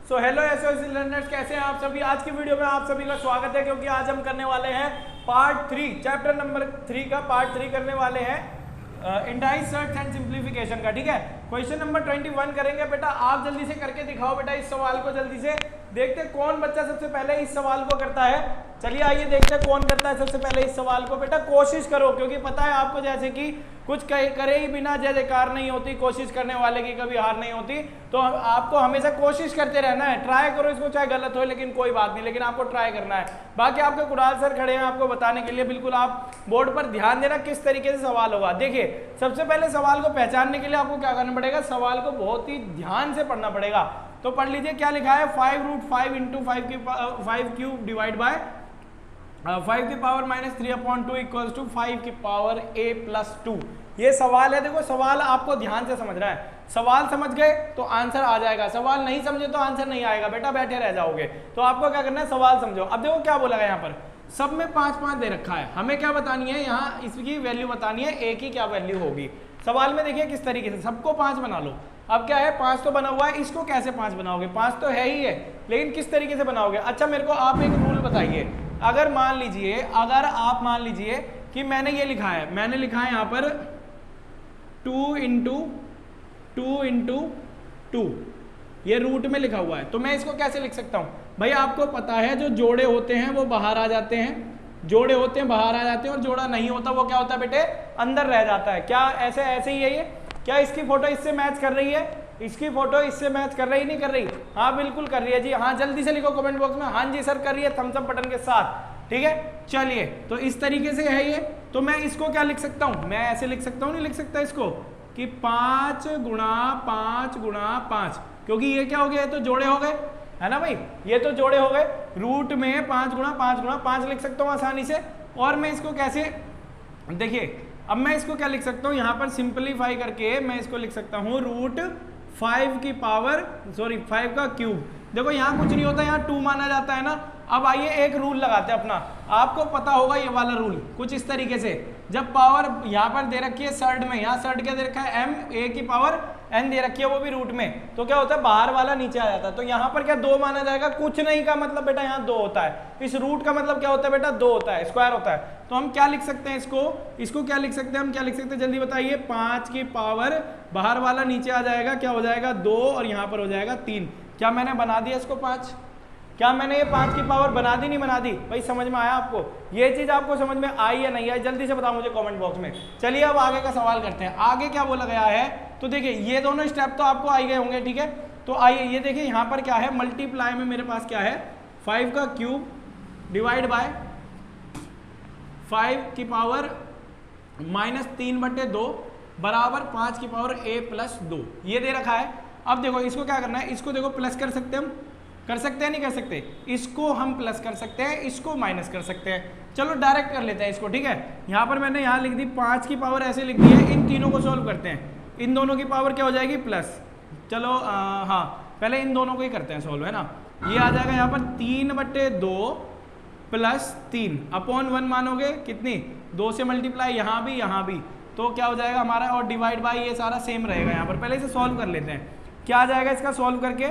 So hello SOC learners, कैसे हैं आप सभी। आज की वीडियो में आप सभी का स्वागत है, क्योंकि आज हम करने वाले हैं पार्ट 3, चैप्टर नंबर 3 का पार्ट 3 करने वाले हैं इंडाइस सर्च एंड सिंप्लीफिकेशन का। ठीक है, क्वेश्चन नंबर 21 करेंगे। बेटा आप जल्दी से करके दिखाओ बेटा इस सवाल को। जल्दी से देखते हैं कौन बच्चा सबसे पहले इस सवाल को करता है। चलिए आइए देखते हैं कौन करता है सबसे पहले इस सवाल को। बेटा कोशिश करो, क्योंकि पता है आपको जैसे कि कुछ करे ही बिना जय जयकार नहीं होती, कोशिश करने वाले की कभी हार नहीं होती। तो आपको हमेशा कोशिश करते रहना है, ट्राई करो इसको, चाहे गलत हो लेकिन कोई बात नहीं, लेकिन आपको ट्राई करना है। बाकी आपके कुणाल सर खड़े हैं आपको बताने के लिए, बिल्कुल आप बोर्ड पर ध्यान देना किस तरीके से सवाल होगा। देखिए सबसे पहले सवाल को पहचानने के लिए आपको क्या करना पड़ेगा, सवाल को बहुत ही ध्यान से पढ़ना पड़ेगा। तो पढ़ लीजिए क्या लिखा है, 5√5 इंटू 5 क्यूब डिवाइड बाय 5 की पावर -3/2 इक्वल्स टू 5 की पावर a+2। ये सवाल है। देखो सवाल आपको ध्यान से समझना है। सवाल समझ गए तो आंसर आ जाएगा, सवाल नहीं समझे तो आंसर नहीं आएगा, बेटा बैठे रह जाओगे। तो आपको क्या करना है, सवाल समझो। अब देखो क्या बोला गया यहाँ पर, सब में 5-5 दे रखा है, हमें क्या बतानी है, यहाँ इसकी वैल्यू बतानी है, a की क्या वैल्यू होगी। सवाल में देखिए किस तरीके से, सबको 5 बना लो। अब क्या है, 5 तो बना हुआ है, इसको कैसे 5 बनाओगे, 5 तो है ही है, लेकिन किस तरीके से बनाओगे। अच्छा मेरे को आप एक रूल बताइए। अगर मान लीजिए कि मैंने ये लिखा है, मैंने लिखा है यहाँ पर 2 इंटू 2, ये रूट में लिखा हुआ है, तो मैं इसको कैसे लिख सकता हूँ। भाई आपको पता है जो जोड़े होते हैं वो बाहर आ जाते हैं, जोड़े होते हैं बाहर आ जाते हैं, और जोड़ा नहीं होता वो क्या होता है बेटे, अंदर रह जाता है। क्या ऐसे ही है ये? क्या इसकी फोटो इससे मैच कर रही है, इसकी फोटो इससे मैच कर रही नहीं कर रही? हाँ बिल्कुल कर रही है जी। हाँ जल्दी से लिखो कमेंट बॉक्स में, हाँ जी सर कर रही है, थम्स अप बटन के साथ। ठीक है चलिए, तो इस तरीके से है ये। तो मैं इसको क्या लिख सकता हूँ, मैं ऐसे लिख सकता हूँ, नहीं लिख सकता इसको कि 5 गुणा 5 गुणा 5, क्योंकि ये क्या हो गया, ये तो जोड़े हो गए, है ना भाई, ये तो जोड़े हो गए। रूट में 5 गुणा 5 गुणा 5 लिख सकता हूँ आसानी से। और मैं इसको कैसे, देखिए अब मैं इसको क्या लिख सकता हूँ, यहाँ पर सिंपलीफाई करके मैं इसको लिख सकता हूँ √5 की पावर 5 का क्यूब। देखो यहाँ कुछ नहीं होता, यहाँ 2 माना जाता है ना। अब आइए एक रूल लगाते हैं अपना, आपको पता होगा ये वाला रूल कुछ इस तरीके से। जब पावर यहाँ पर दे रखी है सर्ड में, यहाँ सर्ड क्या दे रखा है, m, a की पावर n दे रखी है, वो भी रूट में, तो क्या होता है बाहर वाला नीचे आ जाता है। तो यहाँ पर क्या 2 माना जाएगा, कुछ नहीं का मतलब बेटा यहाँ 2 होता है। इस रूट का मतलब क्या होता है बेटा, 2 होता है, स्क्वायर होता है। तो हम क्या लिख सकते हैं इसको क्या लिख सकते हैं, हम क्या लिख सकते हैं जल्दी बताइए। 5 की पावर बाहर वाला नीचे आ जाएगा, क्या हो जाएगा 2, और यहाँ पर हो जाएगा 3। क्या मैंने बना दिया इसको 5? क्या मैंने ये 5 की पावर बना दी, नहीं बना दी? भाई समझ में आया आपको, ये चीज आपको समझ में आई या नहीं आई, जल्दी से बताओ मुझे कमेंट बॉक्स में। चलिए अब आगे का सवाल करते हैं। आगे क्या बोला गया है, तो देखिए ये दोनों स्टेप तो आपको आई गए होंगे। ठीक है, तो आइए ये देखिए यहाँ पर क्या है, मल्टीप्लाई में मेरे पास क्या है, 5 का क्यूब डिवाइड बाय 5 की पावर -3/2 बराबर 5 की पावर a+2, ये दे रखा है। अब देखो इसको क्या करना है, इसको देखो प्लस कर सकते हैं, हम कर सकते हैं नहीं कर सकते, इसको हम प्लस कर सकते हैं, इसको माइनस कर सकते हैं। चलो डायरेक्ट कर लेते हैं इसको। ठीक है, यहाँ पर मैंने यहाँ लिख दी 5 की पावर ऐसे लिख दी है, इन तीनों को सॉल्व करते हैं। इन दोनों की पावर क्या हो जाएगी, प्लस। चलो हाँ पहले इन दोनों को ही करते हैं सॉल्व, है ना। ये आ जाएगा यहाँ पर 3/2 + 3 अपॉन 1 मानोगे कितनी, 2 से मल्टीप्लाई, यहाँ भी, तो क्या हो जाएगा हमारा, और डिवाइड बाई ये सारा सेम रहेगा यहाँ पर। पहले इसे सॉल्व कर लेते हैं, क्या आ जाएगा इसका सॉल्व करके,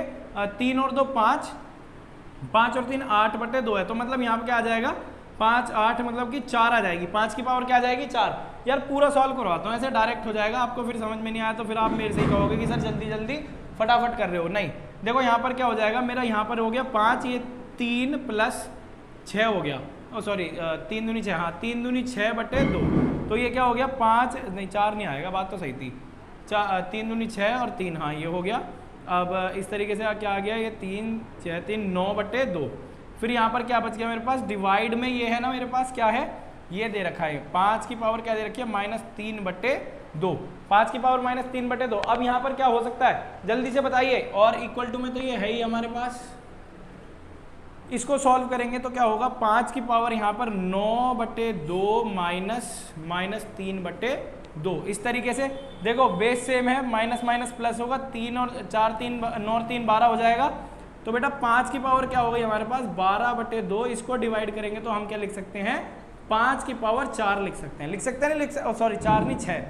3 और 2 5, 5 और 3 8/2 है, तो मतलब यहाँ पे क्या आ जाएगा 5 8 मतलब कि 4 आ जाएगी। 5 की पावर क्या आ जाएगी, 4। यार पूरा सॉल्व करवाता हूँ, ऐसे डायरेक्ट हो जाएगा, आपको फिर समझ में नहीं आया तो फिर आप मेरे से ही कहोगे कि सर जल्दी जल्दी फटाफट कर रहे हो। नहीं देखो यहाँ पर क्या हो जाएगा, मेरा यहाँ पर हो गया 5, ये 3 + 6 हो गया, सॉरी 3 दूनी 6, हाँ 3 दूनी 6/2, तो ये क्या हो गया 5 नहीं 4 नहीं आएगा, बात तो सही थी, 3 दूनी 6 और 3, हाँ ये हो गया। अब इस तरीके से क्या आ गया, ये 3 6 3 9/2। फिर यहाँ पर क्या बच गया मेरे पास, डिवाइड में ये है ना मेरे पास क्या है, ये दे रखा है 5 की पावर क्या दे रखी है, -3/2, 5 की पावर -3/2। अब यहाँ पर क्या हो सकता है जल्दी से बताइए, और इक्वल टू में तो ये है ही हमारे पास, इसको सॉल्व करेंगे तो क्या होगा, 5 की पावर यहाँ पर 9/2 -3/2। इस तरीके से देखो बेस सेम है, माइनस माइनस प्लस होगा, 3 और 4 3 9 और 3 12 हो जाएगा। तो बेटा 5 की पावर क्या हो गई हमारे पास 12/2, इसको डिवाइड करेंगे तो हम क्या लिख सकते हैं, 5 की पावर 4 लिख सकते हैं, नहीं सॉरी 4 नहीं 6,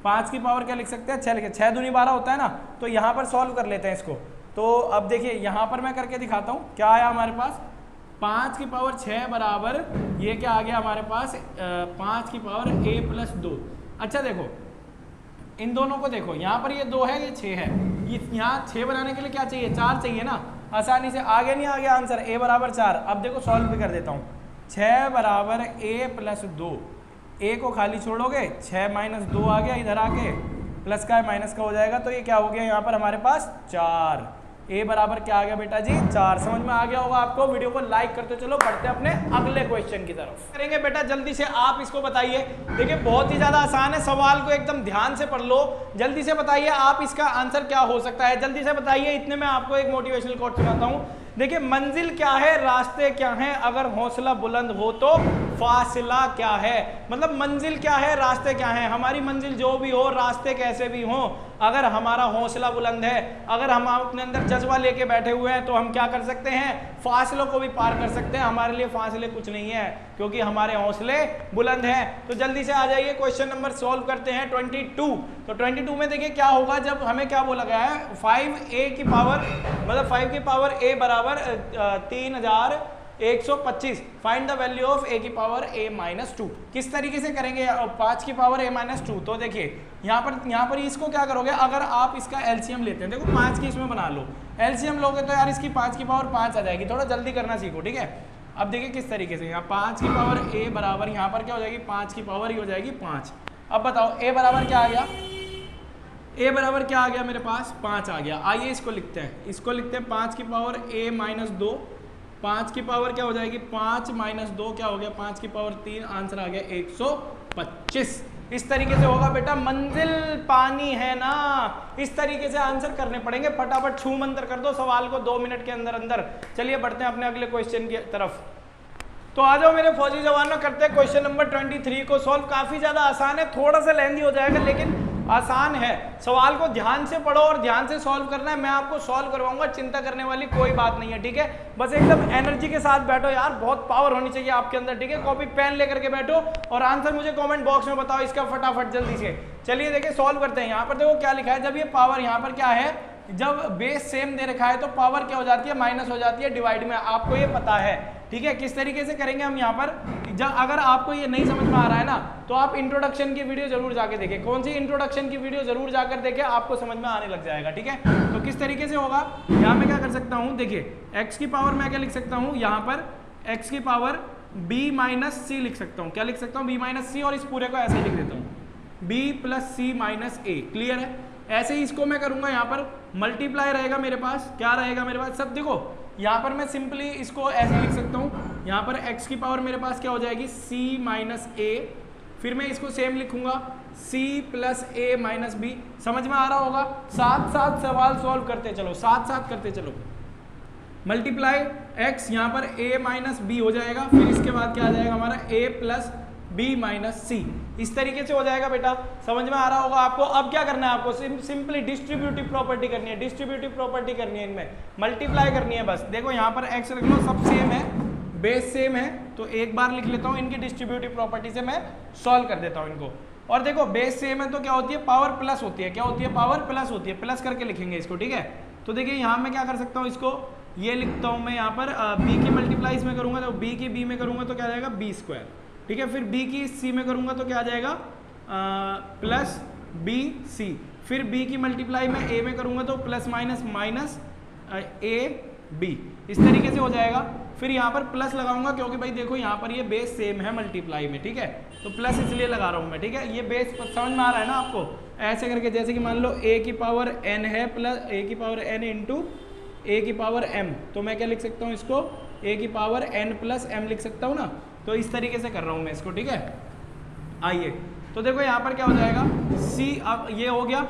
5 की पावर क्या लिख सकते हैं 6 लिखे, 6 दूनी 12 होता है ना। तो यहाँ पर सॉल्व कर लेते हैं इसको, तो अब देखिए यहाँ पर मैं करके दिखाता हूँ क्या आया हमारे पास। 5 की पावर 6 बराबर ये क्या आ गया हमारे पास 5 की पावर a प्लस 2। अच्छा देखो इन दोनों को देखो, यहाँ पर ये 2 है ये 6 है, ये यहाँ 6 बनाने के लिए क्या चाहिए 4 चाहिए ना, आसानी से आगे नहीं आ गया आंसर a बराबर 4। अब देखो सॉल्व भी कर देता हूँ। 6 बराबर a प्लस 2, a को खाली छोड़ोगे 6 माइनस 2 आ गया इधर आके, प्लस का है माइनस का हो जाएगा, तो ये क्या हो गया यहाँ पर हमारे पास 4। a बराबर क्या आ गया बेटा जी 4। समझ में आ गया होगा आपको। वीडियो को लाइक करते चलो, बढ़ते अपने अगले क्वेश्चन की तरफ। करेंगे बेटा जल्दी से आप इसको बताइए। देखिए बहुत ही ज्यादा आसान है, सवाल को एकदम ध्यान से पढ़ लो। जल्दी से बताइए आप इसका आंसर क्या हो सकता है, जल्दी से बताइए। इतने में आपको एक मोटिवेशनल कोट सुनाता हूँ। देखिए मंजिल क्या है, रास्ते क्या हैं, अगर हौसला बुलंद हो तो फासला क्या है। मतलब मंजिल क्या है, रास्ते क्या हैं। हमारी मंजिल जो भी हो, रास्ते कैसे भी हो, अगर हमारा हौसला बुलंद है, अगर हम अपने अंदर जज्बा लेके बैठे हुए हैं, तो हम क्या कर सकते हैं, फासलों को भी पार कर सकते हैं। हमारे लिए फासले कुछ नहीं है, क्योंकि हमारे हौसले बुलंद हैं। तो जल्दी से आ जाइए, क्वेश्चन नंबर सॉल्व करते हैं 22। तो 22 में देखिए क्या होगा, जब हमें क्या बोला गया है 5a की पावर मतलब 5 की पावर a बराबर 3125, find the value of a की पावर a माइनस 2। किस तरीके से करेंगे 5 की पावर a माइनस 2। तो देखिए यहाँ पर इसको क्या करोगे, अगर आप इसका एलसीएम लेते हैं, देखो 5 की इसमें बना लो, एलसीएम लोगे तो यार इसकी 5 की पावर 5 आ जाएगी। थोड़ा जल्दी करना सीखो, ठीक है। अब देखिए किस तरीके से, यहाँ 5 की पावर a बराबर यहाँ पर क्या हो जाएगी 5 की पावर ही हो जाएगी 5। अब बताओ a बराबर क्या आ गया, a बराबर क्या आ गया मेरे पास 5 आ गया। आइए इसको लिखते हैं, इसको लिखते हैं 5 की पावर a माइनस 2, 5 की पावर क्या हो जाएगी 5 माइनस 2 क्या हो गया 5 की पावर 3, आंसर आ गया 125। इस तरीके से होगा बेटा, मंजिल पानी है ना, इस तरीके से आंसर करने पड़ेंगे। फटाफट छू मंतर कर दो सवाल को 2 मिनट के अंदर अंदर। चलिए बढ़ते हैं अपने अगले क्वेश्चन की तरफ। तो आ जाओ मेरे फौजी जवानों, करते हैं क्वेश्चन नंबर 23 को सॉल्व। काफी ज्यादा आसान है, थोड़ा सा लेंथी हो जाएगा लेकिन आसान है। सवाल को ध्यान से पढ़ो और ध्यान से सॉल्व करना है। मैं आपको सॉल्व करवाऊंगा, चिंता करने वाली कोई बात नहीं है, ठीक है। बस एकदम एनर्जी के साथ बैठो यार, बहुत पावर होनी चाहिए आपके अंदर, ठीक है। कॉपी पेन लेकर के बैठो और आंसर मुझे कमेंट बॉक्स में बताओ इसका फटाफट जल्दी से। चलिए देखिए सॉल्व करते हैं। यहाँ पर देखो क्या लिखा है, जब ये पावर यहाँ पर क्या है, जब बेस सेम दे रखा है तो पावर क्या हो जाती है माइनस हो जाती है डिवाइड में, आपको ये पता है, ठीक है। किस तरीके से करेंगे हम यहाँ पर, जब अगर आपको ये नहीं समझ में आ रहा है ना, तो आप इंट्रोडक्शन की वीडियो जरूर जाके देखें। कौन सी इंट्रोडक्शन की वीडियो जरूर जाकर देखें, आपको समझ में आने लग जाएगा, ठीक है। तो किस तरीके से होगा, यहाँ मैं क्या कर सकता हूँ, देखिए x की पावर मैं क्या लिख सकता हूँ, यहाँ पर x की पावर b माइनस सी लिख सकता हूँ। क्या लिख सकता हूँ, b माइनस सी, और इस पूरे को ऐसे ही लिख देता हूँ b प्लस सी माइनस ए। क्लियर है। ऐसे ही इसको मैं करूंगा, यहाँ पर मल्टीप्लाई रहेगा मेरे पास, क्या रहेगा मेरे पास, सब देखो यहाँ पर मैं सिंपली इसको ऐसे लिख सकता हूँ। यहाँ पर x की पावर मेरे पास क्या हो जाएगी c माइनस ए, फिर मैं इसको सेम लिखूंगा c प्लस ए माइनस बी। समझ में आ रहा होगा। साथ साथ सवाल सॉल्व करते चलो, साथ साथ करते चलो। मल्टीप्लाई x, यहाँ पर a माइनस बी हो जाएगा, फिर इसके बाद क्या आ जाएगा हमारा a प्लस b माइनस सी। इस तरीके से हो जाएगा बेटा, समझ में आ रहा होगा आपको। अब क्या करना है आपको, सिंपली डिस्ट्रीब्यूटिव प्रॉपर्टी करनी है, डिस्ट्रीब्यूटिव प्रॉपर्टी करनी है, इनमें मल्टीप्लाई करनी है बस। देखो यहाँ पर x रख लो, सब सेम है, बेस सेम है, तो एक बार लिख लेता हूँ, इनकी डिस्ट्रीब्यूटिव प्रॉपर्टी से मैं सॉल्व कर देता हूँ इनको। और देखो बेस सेम है तो क्या होती है, पावर प्लस होती है, क्या होती है, पावर प्लस होती है, प्लस करके लिखेंगे इसको, ठीक है। तो देखिए यहाँ मैं क्या कर सकता हूँ, इसको ये लिखता हूँ मैं, यहाँ पर b की मल्टीप्लाई इसमें करूँगा तो b की b में करूँगा तो क्या आ जाएगा b स्क्वायर, ठीक है। फिर b की c में करूँगा तो क्या आ जाएगा प्लस बी सी। फिर b की मल्टीप्लाई में a में करूँगा तो प्लस माइनस माइनस ए बी। इस तरीके से हो जाएगा। फिर यहाँ पर प्लस लगाऊंगा क्योंकि भाई देखो यहाँ पर ये बेस सेम है मल्टीप्लाई में, ठीक है, तो प्लस इसलिए लगा रहा हूँ मैं, ठीक है। ये बेस समझ में आ रहा है ना आपको। ऐसे करके जैसे कि मान लो a की पावर n है प्लस a की पावर n इंटू a की पावर m, तो मैं क्या लिख सकता हूँ इसको, a की पावर n प्लस m लिख सकता हूँ ना। तो इस तरीके से कर रहा हूँ मैं इसको, ठीक है। आइए तो देखो यहाँ पर क्या हो जाएगा c, अब ये हो गया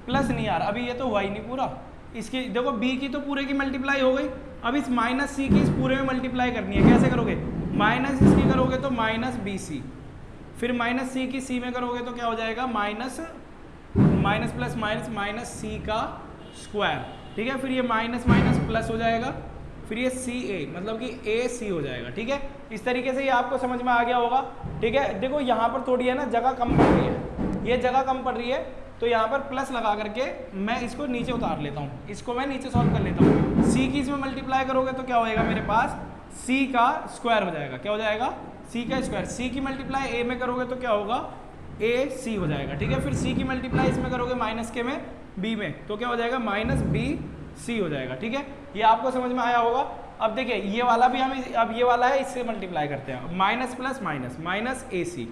प्लस नहीं यार, अभी ये तो हुआ ही नहीं पूरा। इसकी देखो b की तो पूरे की मल्टीप्लाई हो गई, अब इस माइनस सी की इस पूरे में मल्टीप्लाई करनी है। कैसे करोगे, माइनस इसकी करोगे तो माइनस बी सी, फिर माइनस सी की सी में करोगे तो क्या हो जाएगा minus minus plus minus minus C का स्क्वायर, ठीक है। फिर ये माइनस माइनस प्लस हो जाएगा, फिर ये सी ए मतलब कि ए सी हो जाएगा, ठीक है। इस तरीके से ये आपको समझ में आ गया होगा, ठीक है। देखो यहाँ पर थोड़ी है ना जगह कम पड़ रही है, ये जगह कम पड़ रही है, तो यहाँ पर प्लस लगा करके मैं इसको नीचे उतार लेता हूँ, इसको मैं नीचे सॉल्व कर लेता हूँ। सी की इसमें मल्टीप्लाई करोगे तो क्या होएगा मेरे पास, सी का स्क्वायर हो जाएगा। क्या हो जाएगा, सी का स्क्वायर। सी की मल्टीप्लाई ए में करोगे तो क्या होगा, ए सी हो जाएगा, ठीक है। फिर सी की मल्टीप्लाई इसमें करोगे माइनस के में बी में, तो क्या हो जाएगा, माइनस बी सी हो जाएगा, ठीक है। ये आपको समझ में आया होगा। अब देखिए ये वाला भी हम, अब ये वाला है, इससे मल्टीप्लाई करते हैं, minus plus minus, minus a c,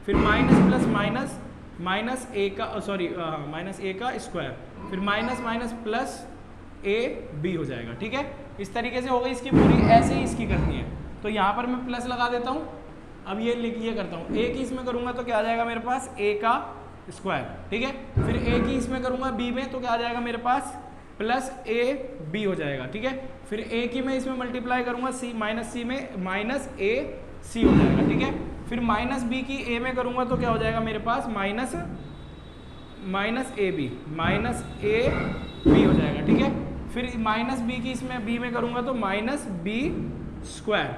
फिर minus plus minus, minus a का, सॉरी माइनस ए का स्क्वायर, फिर minus minus plus a B हो जाएगा, ठीक है। इस तरीके से हो गई इसकी पूरी, ऐसे ही इसकी करनी है। तो यहाँ पर मैं प्लस लगा देता हूँ। अब ये करता हूँ, ए की इसमें करूँगा तो क्या आ जाएगा मेरे पास, ए का स्क्वायर, ठीक है। फिर ए की इसमें करूँगा बी में तो क्या आ जाएगा मेरे पास, प्लस ए बी हो जाएगा, ठीक है। फिर ए की मैं इसमें मल्टीप्लाई करूँगा सी, माइनस सी में माइनस ए सी हो जाएगा, ठीक है। फिर माइनस बी की ए में करूँगा तो क्या हो जाएगा मेरे पास, minus minus A B, minus A B हो जाएगा, ठीक है। फिर माइनस बी की इसमें बी में करूँगा तो minus b square,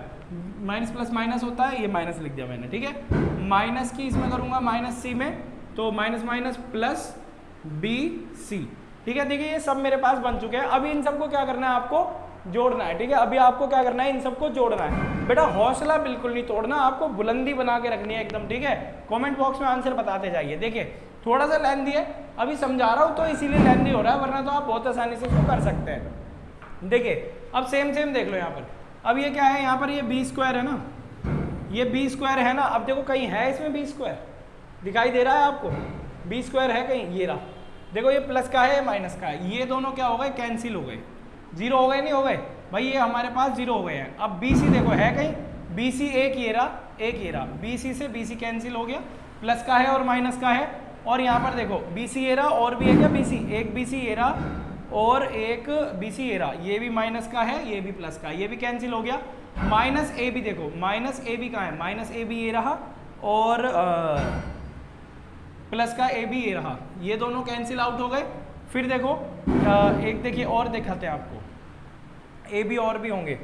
minus plus minus होता है, ये माइनस लिख दिया मैंने, ठीक है। माइनस की इसमें करूँगा माइनस सी में तो minus minus plus b c, ठीक है। देखिए ये सब मेरे पास बन चुके हैं। अभी इन सबको क्या करना है, आपको जोड़ना है, ठीक है। अभी आपको क्या करना है, इन सबको जोड़ना है। बेटा हौसला बिल्कुल नहीं तोड़ना, आपको बुलंदी बना के रखनी है एकदम, ठीक है। कमेंट बॉक्स में आंसर बताते जाइए। देखिए थोड़ा सा लेंथी है, अभी समझा रहा हूँ तो इसीलिए लेंथी हो रहा है, वरना तो आप बहुत आसानी से इसको कर सकते हैं। देखिए अब सेम देख लो यहाँ पर। अब ये क्या है, यहाँ पर ये बी स्क्वायर है ना, ये बी स्क्वायर है ना। अब देखो कहीं है इसमें बी स्क्वायर, दिखाई दे रहा है आपको, बी स्क्वायर है कहीं, ये रहा। देखो ये प्लस का है, माइनस का है, ये दोनों क्या हो गए, कैंसिल हो गए, जीरो हो गए, नहीं हो गए भाई, ये हमारे पास जीरो हो गए हैं। अब बी सी देखो है कहीं, बी सी एक ये रहा, एक ये रहा, बी सी से बी सी कैंसिल हो गया, प्लस का है और माइनस का है। और यहाँ पर देखो बी सी ये रहा, और भी है क्या बी सी, एक बी सी ये रहा और एक बी सी ये रहा, ये भी माइनस का है, ये भी प्लस का है, ये भी कैंसिल हो गया। माइनस ए बी देखो, माइनस ए बी कहाँ है, माइनस ए बी ये रहा और प्लस का ए बी ये रहा, ये दोनों कैंसिल आउट हो गए। फिर देखो एक देखिए और दिखाते हैं आपको, ए बी और भी होंगे,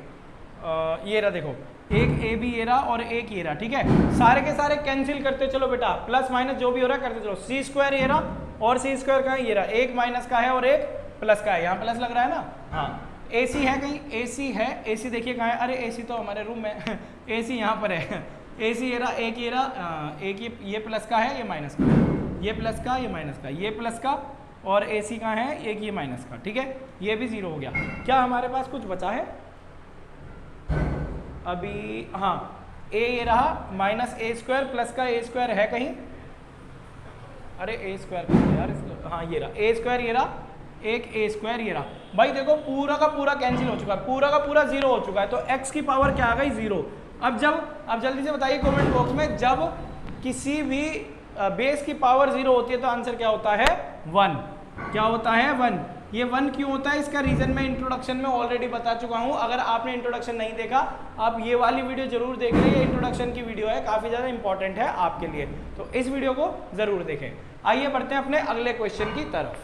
ये रहा देखो, एक ए बी ये रहा और एक ये रहा, ठीक है। सारे के सारे कैंसिल करते चलो बेटा, प्लस माइनस जो भी हो रहा है करते चलो। सी स्क्वायर ये रहा और सी स्क्वायर का है ये रहा, एक माइनस का है और एक प्लस का है, यहाँ प्लस लग रहा है ना, हाँ। ए सी है कहीं, ए सी है, ए सी देखिए कहाँ है, अरे ए सी तो हमारे रूम में ए सी यहाँ पर है, ए सी ये रहा, एक ये रहा, एक ये प्लस का है, ये माइनस का है, ये प्लस का, ये माइनस का, ये प्लस का और ए सी कहाँ है, एक ये माइनस का, ठीक है। ये भी जीरो हो गया। क्या हमारे पास कुछ बचा है अभी, हाँ, ए ये रहा, माइनस ए स्क्वायर प्लस का ए स्क्वायर है कहीं, अरे ए स्क्वायर यार, हाँ ये रहा, ए स्क्वायर ये रहा, एक ए स्क्वायर ये रहा। भाई देखो पूरा का पूरा कैंसिल हो चुका है, पूरा का पूरा जीरो हो चुका है, तो एक्स की पावर क्या आ गई, जीरो। अब जल्दी से बताइए कमेंट बॉक्स में, जब किसी भी बेस की पावर जीरो होती है तो आंसर क्या होता है, वन। क्या होता है, वन। ये वन क्यों होता है, इसका रीजन मैं इंट्रोडक्शन में ऑलरेडी बता चुका हूं। अगर आपने इंट्रोडक्शन नहीं देखा, आप ये वाली वीडियो जरूर देख लें, ये इंट्रोडक्शन की वीडियो है, काफी ज्यादा इंपॉर्टेंट है आपके लिए, तो इस वीडियो को जरूर देखें। आइए बढ़ते हैं अपने अगले क्वेश्चन की तरफ।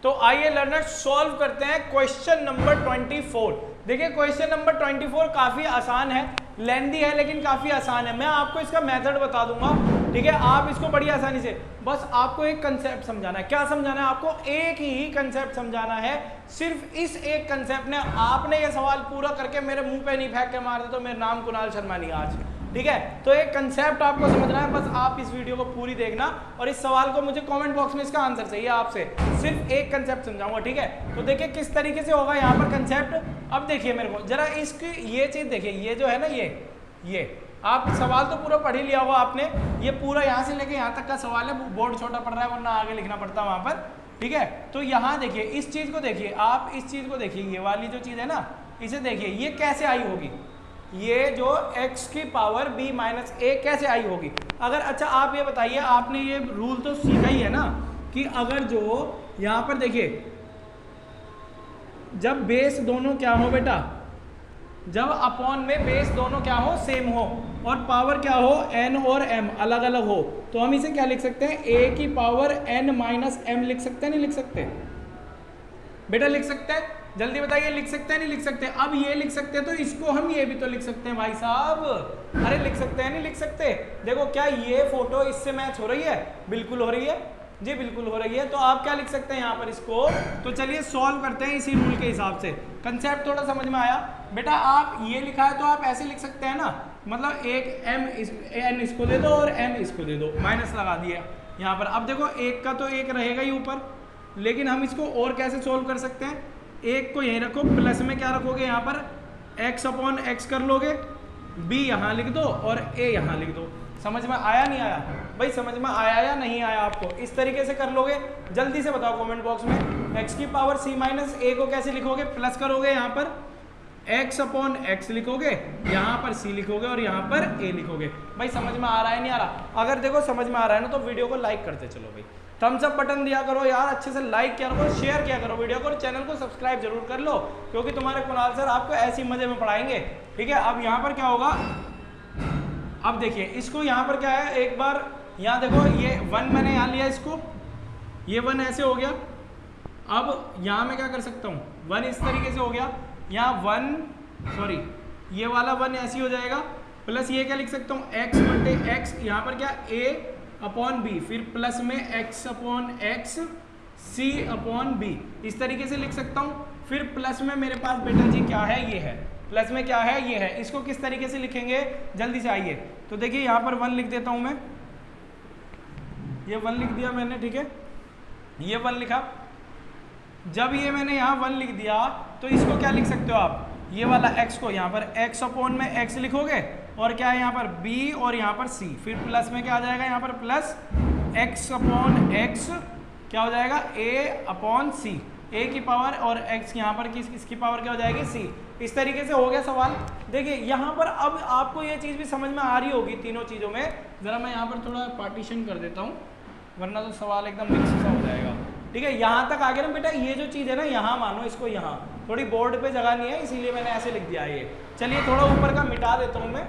तो आइए लर्नर्स सॉल्व करते हैं क्वेश्चन नंबर 24। देखिए क्वेश्चन नंबर 24 काफी आसान है, लेंथी है लेकिन काफी आसान है। मैं आपको इसका मेथड बता दूंगा, ठीक है। आप इसको बड़ी आसानी से, बस आपको एक कंसेप्ट समझाना है। क्या समझाना है आपको, एक ही कंसेप्ट समझाना है। सिर्फ इस एक कंसेप्ट ने, आपने ये सवाल पूरा करके मेरे मुंह पे नहीं फेंक के मार दे तो मेरा नाम कुणाल शर्मा नहीं आज, ठीक है। तो एक कंसेप्ट आपको समझना है, बस आप इस वीडियो को पूरी देखना और इस सवाल को मुझे कमेंट बॉक्स में इसका आंसर चाहिए आपसे। सिर्फ एक कंसेप्ट समझाऊंगा, ठीक है। तो देखिए किस तरीके से होगा यहाँ पर कंसेप्ट। अब देखिए मेरे को जरा इसकी ये चीज देखिए, ये जो है ना, ये आप सवाल तो पूरा पढ़ ही लिया होगा आपने, ये पूरा यहाँ से लेके यहाँ तक का सवाल है। बोर्ड छोटा पड़ रहा है वरना आगे लिखना पड़ता है वहाँ पर, ठीक है। तो यहाँ देखिए इस चीज को देखिए, आप इस चीज को देखिए, ये वाली जो चीज है ना, इसे देखिए ये कैसे आई होगी, ये जो x की पावर b माइनस ए कैसे आई होगी। अगर अच्छा आप ये बताइए, आपने ये रूल तो सीखा ही है ना कि अगर जो यहाँ पर देखिए, जब बेस दोनों क्या हो बेटा, जब अपॉन में बेस दोनों क्या हो, सेम हो, और पावर क्या हो, n और m अलग अलग हो, तो हम इसे क्या लिख सकते हैं, a की पावर n माइनस m लिख सकते हैं, नहीं लिख सकते बेटा, लिख सकते हैं। जल्दी बताइए, लिख सकते हैं नहीं लिख सकते? अब ये लिख सकते हैं तो इसको हम ये भी तो लिख सकते हैं भाई साहब। अरे लिख सकते हैं नहीं लिख सकते? देखो क्या ये फोटो इससे मैच हो रही है? बिल्कुल हो रही है जी, बिल्कुल हो रही है। तो आप क्या लिख सकते हैं यहाँ पर इसको? तो चलिए सॉल्व करते हैं इसी रूल के हिसाब से। कंसेप्ट थोड़ा समझ में आया बेटा? आप ये लिखा है तो आप ऐसे लिख सकते हैं ना, मतलब एक एन इसको दे दो और एम इसको दे दो, माइनस लगा दिया यहाँ पर। अब देखो एक का तो एक रहेगा ही ऊपर, लेकिन हम इसको और कैसे सोल्व कर सकते हैं? एक को यहीं रखो, प्लस में क्या रखोगे यहाँ पर x अपॉन x कर लोगे, b यहाँ लिख दो और a यहाँ लिख दो। समझ में आया नहीं आया भाई? समझ में आया या नहीं आया आपको? इस तरीके से कर लोगे, जल्दी से बताओ कमेंट बॉक्स में। x की पावर c माइनस a को कैसे लिखोगे? प्लस करोगे यहाँ पर x अपॉन x लिखोगे, यहाँ पर c लिखोगे और यहाँ पर a लिखोगे। भाई समझ में आ रहा है नहीं आ रहा? अगर देखो समझ में आ रहा है ना तो वीडियो को लाइक करते चलो भाई, थम्स अप बटन दिया करो यार, अच्छे से लाइक किया करो, शेयर किया करो वीडियो को, और चैनल को सब्सक्राइब जरूर कर लो, क्योंकि तुम्हारे कुणाल सर आपको ऐसी मजे में पढ़ाएंगे। ठीक है, अब यहाँ पर क्या होगा? अब देखिए इसको यहाँ पर क्या है, एक बार यहाँ देखो ये 1 मैंने यहाँ लिया, इसको ये 1 ऐसे हो गया। अब यहाँ मैं क्या कर सकता हूँ? 1 इस तरीके से हो गया, यहाँ 1 सॉरी ये वाला 1 ऐसे हो जाएगा, प्लस ये क्या लिख सकता हूँ? x बटे x, यहाँ पर क्या a अपॉन बी, फिर प्लस में x upon x c upon b, इस तरीके से लिख सकता हूँ। फिर प्लस में मेरे पास बेटा जी क्या है? ये है, प्लस में क्या है? ये है। इसको किस तरीके से लिखेंगे? जल्दी से आइए। तो देखिए यहाँ पर 1 लिख देता हूँ मैं, ये 1 लिख दिया मैंने, ठीक है, ये 1 लिखा। जब ये मैंने यहाँ 1 लिख दिया तो इसको क्या लिख सकते हो आप? ये वाला x को यहाँ पर x अपॉन में x लिखोगे, और क्या है यहाँ पर b और यहाँ पर c, फिर प्लस में क्या आ जाएगा यहाँ पर? प्लस x अपॉन x क्या हो जाएगा? a अपॉन c, a की पावर और x यहाँ पर इसकी पावर क्या हो जाएगी? c। इस तरीके से हो गया सवाल। देखिए यहाँ पर अब आपको ये चीज़ भी समझ में आ रही होगी तीनों चीज़ों में। ज़रा मैं यहाँ पर थोड़ा पार्टीशन कर देता हूँ, वरना तो सवाल एकदम मिक्स सा हो जाएगा। ठीक है, यहाँ तक आ गया ना बेटा? ये जो चीज़ है ना, यहाँ मानो इसको, यहाँ थोड़ी बोर्ड पे जगह नहीं है इसीलिए मैंने ऐसे लिख दिया ये। चलिए थोड़ा ऊपर का मिटा देता हूँ मैं।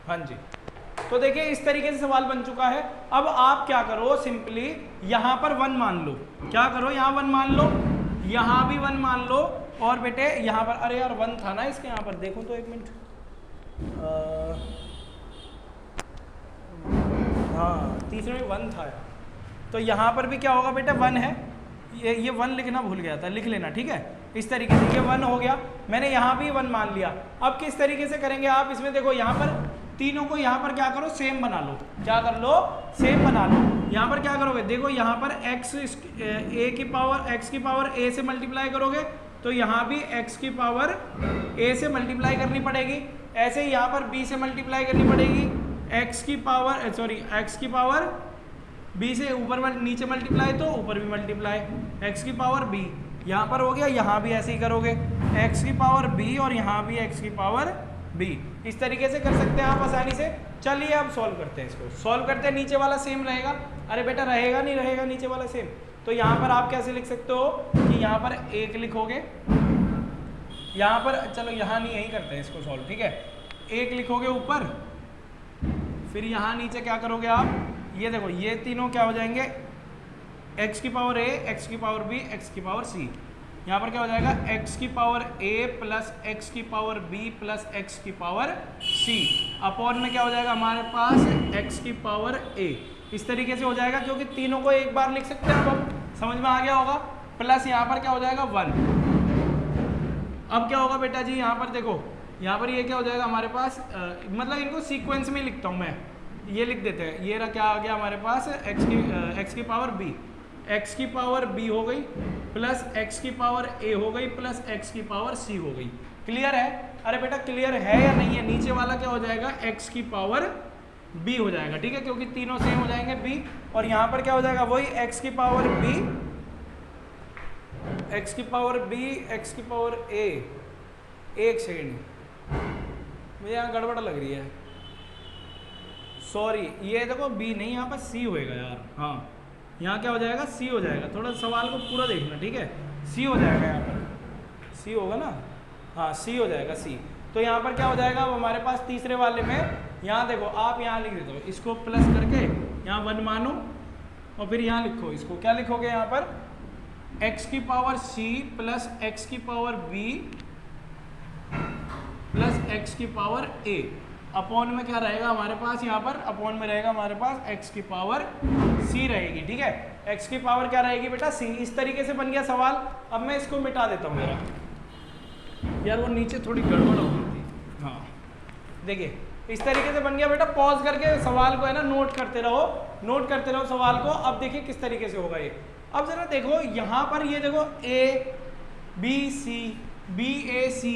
हाँ जी, तो देखिए इस तरीके से सवाल बन चुका है। अब आप क्या करो, सिंपली यहाँ पर 1 मान लो। क्या करो? यहाँ 1 मान लो, यहाँ भी 1 मान लो, और बेटे यहाँ पर, अरे यार 1 था ना इसके, यहाँ पर देखो तो एक मिनट, हाँ तीसरे में 1 था। तो यहाँ पर भी क्या होगा बेटा? 1 है, ये 1 लिखना भूल गया था, लिख लेना। ठीक है, इस तरीके से ये 1 हो गया, मैंने यहाँ भी 1 मान लिया। अब किस तरीके से करेंगे आप इसमें? देखो यहाँ पर तीनों को यहाँ पर क्या करो? सेम बना लो। क्या कर लो? सेम बना लो। यहाँ पर क्या करोगे? देखो यहाँ पर x की पावर a से मल्टीप्लाई करोगे, तो यहाँ भी x की पावर a से मल्टीप्लाई करनी पड़ेगी। ऐसे ही यहाँ पर b से मल्टीप्लाई करनी पड़ेगी, x की पावर b से ऊपर नीचे मल्टीप्लाई तो ऊपर भी मल्टीप्लाई, x की पावर b यहाँ पर हो गया। यहाँ भी ऐसे ही करोगे, x की पावर b और यहाँ भी x की पावर b। इस तरीके से कर सकते हैं आप आसानी से। चलिए अब सॉल्व करते हैं, इसको सॉल्व करते हैं। नीचे वाला सेम रहेगा? अरे बेटा रहेगा नहीं रहेगा नीचे वाला सेम। तो यहाँ पर आप कैसे लिख सकते हो कि यहाँ पर 1 लिखोगे, यहाँ पर चलो यहाँ नहीं, यही करते हैं इसको सॉल्व। ठीक है, 1 लिखोगे ऊपर, फिर यहाँ नीचे क्या करोगे आप? ये देखो ये तीनों क्या हो जाएंगे? x की पावर a, x की पावर b, x की पावर c। यहाँ पर क्या हो जाएगा? x की पावर a प्लस x की पावर b प्लस x की पावर c, अपॉन में क्या हो जाएगा हमारे पास? x की पावर a। इस तरीके से हो जाएगा, क्योंकि तीनों को एक बार लिख सकते हैं। अब हम समझ में आ गया होगा। प्लस यहाँ पर क्या हो जाएगा? 1। अब क्या होगा बेटा जी? यहाँ पर देखो, यहाँ पर ये क्या हो जाएगा हमारे पास? मतलब इनको सीक्वेंस में लिखता हूँ मैं, ये लिख देते हैं। ये क्या आ गया हमारे पास? x की पावर b, x की पावर b हो गई, प्लस x की पावर a हो गई, प्लस x की पावर c हो गई। क्लियर है? अरे बेटा क्लियर है या नहीं है? नीचे वाला क्या हो जाएगा? x की पावर b हो जाएगा। ठीक है, क्योंकि तीनों सेम हो जाएंगे b, और यहाँ पर क्या हो जाएगा? वही x की पावर b, x की पावर b, x की पावर a। एक सेकेंड, मुझे यहाँ गड़बड़ लग रही है, सॉरी। ये देखो b नहीं, यहाँ पर c होएगा यार। हाँ, यहाँ क्या हो जाएगा? c हो जाएगा। थोड़ा सवाल को पूरा देखना, ठीक है? c हो जाएगा, यहाँ पर c होगा ना? हाँ c हो जाएगा c। तो यहाँ पर क्या हो जाएगा? अब हमारे पास तीसरे वाले में यहाँ देखो आप यहाँ लिख देते हो, इसको प्लस करके यहाँ 1 मानो और फिर यहाँ लिखो, इसको क्या लिखोगे यहाँ पर x की पावर c प्लस x की पावर b प्लस x की पावर a अपॉन में क्या रहेगा हमारे पास, यहाँ पर अपॉन में रहेगा हमारे पास x की पावर c रहेगी। ठीक है, x की पावर क्या रहेगी बेटा c। इस तरीके से बन गया सवाल। अब मैं इसको मिटा देता हूँ मेरा, यार वो नीचे थोड़ी गड़बड़ हो गई थी। हाँ देखिए इस तरीके से बन गया बेटा। पॉज करके सवाल को है ना नोट करते रहो सवाल को। अब देखिए किस तरीके से होगा ये। अब जरा देखो यहाँ पर ये देखो a b c b a c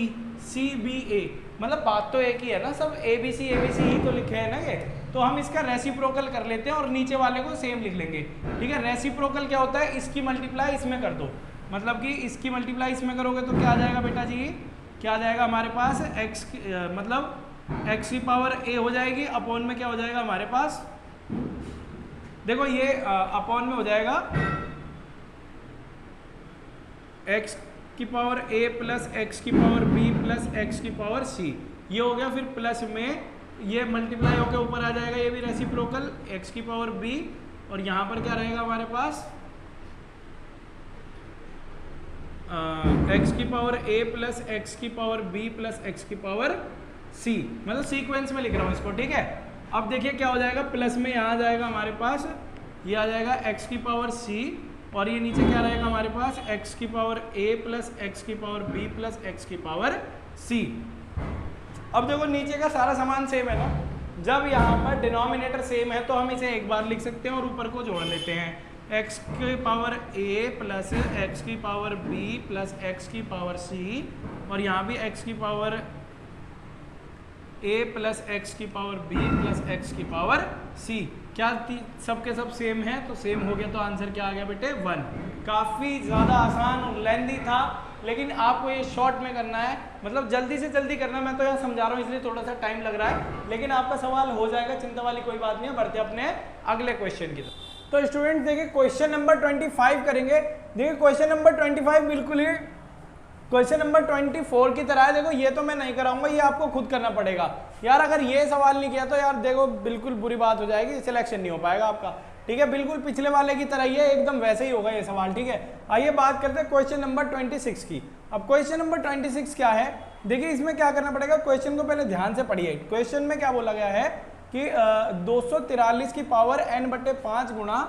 c b a, मतलब बात तो एक ही है ना, सब a b c ही तो लिखे हैं ना ये। तो हम इसका रेसिप्रोकल कर लेते हैं और नीचे वाले को सेम लिख लेंगे। ठीक है, रेसिप्रोकल क्या होता है, इसकी मल्टीप्लाई इसमें कर दो, मतलब कि इसकी मल्टीप्लाई इसमें करोगे तो क्या आ जाएगा बेटा जी, क्या आ जाएगा हमारे पास x मतलब x की पावर a हो जाएगी, अपॉन में क्या हो जाएगा हमारे पास, देखो ये अपॉन में हो जाएगा x की पावर a प्लस x की पावर b प्लस x की पावर c, ये हो गया। फिर प्लस में ये मल्टीप्लाई होकर ऊपर आ जाएगा, ये भी रेसिप्रोकल x की पावर b, और यहाँ पर क्या रहेगा हमारे पास x की पावर a प्लस x की पावर b प्लस x की पावर c, मतलब सीक्वेंस में लिख रहा हूँ इसको। ठीक है, अब देखिए क्या हो जाएगा, प्लस में यहाँ आ जाएगा हमारे पास, ये आ जाएगा x की पावर c, और ये नीचे क्या रहेगा हमारे पास x की पावर a प्लस x की पावर b प्लस x की पावर c। अब देखो नीचे का सारा सामान सेम है ना, जब यहाँ पर डिनोमिनेटर सेम है तो हम इसे एक बार लिख सकते हैं और ऊपर को जोड़ लेते हैं। x की पावर a प्लस x की पावर b प्लस x की पावर c, और यहाँ भी x की पावर a प्लस x की पावर b प्लस x की पावर c। क्या सब के सब सेम है, तो सेम हो गया, तो आंसर क्या आ गया बेटे 1। काफ़ी ज़्यादा आसान और लेंदी था, लेकिन आपको ये शॉर्ट में करना है, मतलब जल्दी से जल्दी करना है। मैं तो यहाँ समझा रहा हूँ इसलिए थोड़ा सा टाइम लग रहा है, लेकिन आपका सवाल हो जाएगा, चिंता वाली कोई बात नहीं है। बढ़ते अपने अगले क्वेश्चन की तरफ। तो स्टूडेंट देखिए क्वेश्चन नंबर 25 करेंगे। देखिए क्वेश्चन नंबर 25 बिल्कुल ही क्वेश्चन नंबर 24 की तरह है। देखो ये तो मैं नहीं कराऊंगा, ये आपको खुद करना पड़ेगा यार। अगर ये सवाल नहीं किया तो यार देखो बिल्कुल बुरी बात हो जाएगी, सिलेक्शन नहीं हो पाएगा आपका। ठीक है, बिल्कुल पिछले वाले की तरह ही है, एकदम वैसे ही होगा ये सवाल। ठीक है, आइए बात करते हैं क्वेश्चन नंबर 26 की। अब क्वेश्चन नंबर 26 क्या है, देखिए इसमें क्या करना पड़ेगा, क्वेश्चन को पहले ध्यान से पढ़िए। क्वेश्चन में क्या बोला गया है कि 243 की पावर n/5 गुणा